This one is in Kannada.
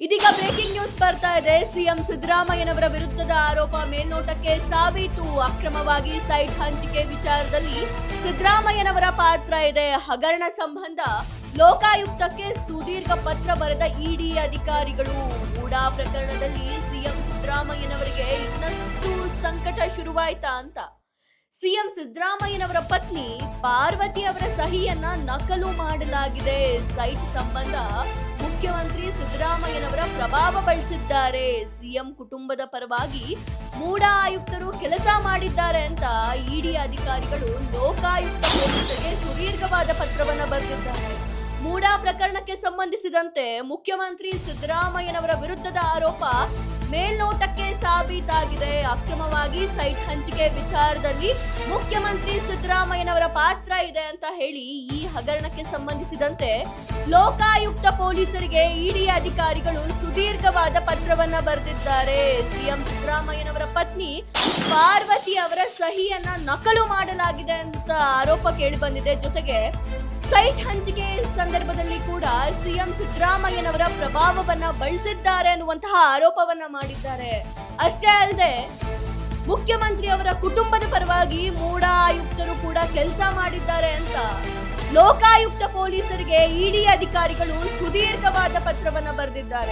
ಇದೀಗ ಬ್ರೇಕಿಂಗ್ ನ್ಯೂಸ್ ಬರ್ತಾ ಇದೆ. ಸಿಎಂ ಸಿದ್ದರಾಮಯ್ಯನವರ ವಿರುದ್ಧದ ಆರೋಪ ಮೇಲ್ನೋಟಕ್ಕೆ ಸಾಬೀತು. ಅಕ್ರಮವಾಗಿ ಸೈಟ್ ಹಂಚಿಕೆ ವಿಚಾರದಲ್ಲಿ ಸಿದ್ದರಾಮಯ್ಯನವರ ಪಾತ್ರ ಇದೆ. ಹಗರಣ ಸಂಬಂಧ ಲೋಕಾಯುಕ್ತಕ್ಕೆ ಸುದೀರ್ಘ ಪತ್ರ ಬರೆದ ಇಡಿ ಅಧಿಕಾರಿಗಳು. ಮೂಡಾ ಪ್ರಕರಣದಲ್ಲಿ ಸಿಎಂ ಸಿದ್ದರಾಮಯ್ಯನವರಿಗೆ ಇನ್ನಷ್ಟು ಸಂಕಟ ಶುರುವಾಯ್ತಾ ಅಂತ. ಸಿಎಂ ಸಿದ್ದರಾಮಯ್ಯನವರ ಪತ್ನಿ ಪಾರ್ವತಿ ಅವರ ಸಹಿಯನ್ನ ನಕಲು ಮಾಡಲಾಗಿದೆ. ಸೈಟ್ ಸಂಬಂಧ ಮುಖ್ಯಮಂತ್ರಿ ಸಿದ್ದರಾಮಯ್ಯನವರ ಪ್ರಭಾವ ಬಳಸಿದ್ದಾರೆ. ಸಿಎಂ ಕುಟುಂಬದ ಪರವಾಗಿ ಮೂಡಾ ಆಯುಕ್ತರು ಕೆಲಸ ಮಾಡಿದ್ದಾರೆ ಅಂತ ಇಡಿ ಅಧಿಕಾರಿಗಳು ಲೋಕಾಯುಕ್ತ ಪೊಲೀಸರಿಗೆ ಸುದೀರ್ಘವಾದ ಪತ್ರವನ್ನ ಬರೆದಿದ್ದಾರೆ. ಮೂಡಾ ಪ್ರಕರಣಕ್ಕೆ ಸಂಬಂಧಿಸಿದಂತೆ ಮುಖ್ಯಮಂತ್ರಿ ಸಿದ್ದರಾಮಯ್ಯನವರ ವಿರುದ್ಧದ ಆರೋಪ ಮೇಲ್ನೋಟಕ್ಕೆ ಸಾಬೀತಾಗಿದೆ. ಅಕ್ರಮವಾಗಿ ಸೈಟ್ ಹಂಚಿಕೆ ವಿಚಾರದಲ್ಲಿ ಮುಖ್ಯಮಂತ್ರಿ ಸಿದ್ದರಾಮಯ್ಯನವರ ಪಾತ್ರ ಇದೆ ಅಂತ ಹೇಳಿ ಈ ಹಗರಣಕ್ಕೆ ಸಂಬಂಧಿಸಿದಂತೆ ಲೋಕಾಯುಕ್ತ ಪೊಲೀಸರಿಗೆ ಇಡಿ ಅಧಿಕಾರಿಗಳು ಸುದೀರ್ಘವಾದ ಪತ್ರವನ್ನ ಬರೆದಿದ್ದಾರೆ. ಸಿಎಂ ಸಿದ್ದರಾಮಯ್ಯನವರ ಪತ್ನಿ ಪಾರ್ವತಿ ಅವರ ಸಹಿಯನ್ನ ನಕಲು ಮಾಡಲಾಗಿದೆ ಅಂತ ಆರೋಪ ಕೇಳಿ ಬಂದಿದೆ. ಜೊತೆಗೆ ಸೈಟ್ ಹಂಚಿಕೆ ಸಂದರ್ಭದಲ್ಲಿ ಕೂಡ ಸಿಎಂ ಸಿದ್ದರಾಮಯ್ಯನವರ ಪ್ರಭಾವವನ್ನ ಬಳಸಿದ್ದಾರೆ ಅನ್ನುವಂತಹ ಆರೋಪವನ್ನ ಮಾಡಿದ್ದಾರೆ. ಅಷ್ಟೇ ಅಲ್ಲದೆ ಮುಖ್ಯಮಂತ್ರಿ ಅವರ ಕುಟುಂಬದ ಪರವಾಗಿ ಮೂಡಾ ಆಯುಕ್ತರು ಕೂಡ ಕೆಲಸ ಮಾಡಿದ್ದಾರೆ ಅಂತ ಲೋಕಾಯುಕ್ತ ಪೊಲೀಸರಿಗೆ ಇಡಿ ಅಧಿಕಾರಿಗಳು ಸುದೀರ್ಘವಾದ ಪತ್ರವನ್ನ ಬರೆದಿದ್ದಾರೆ.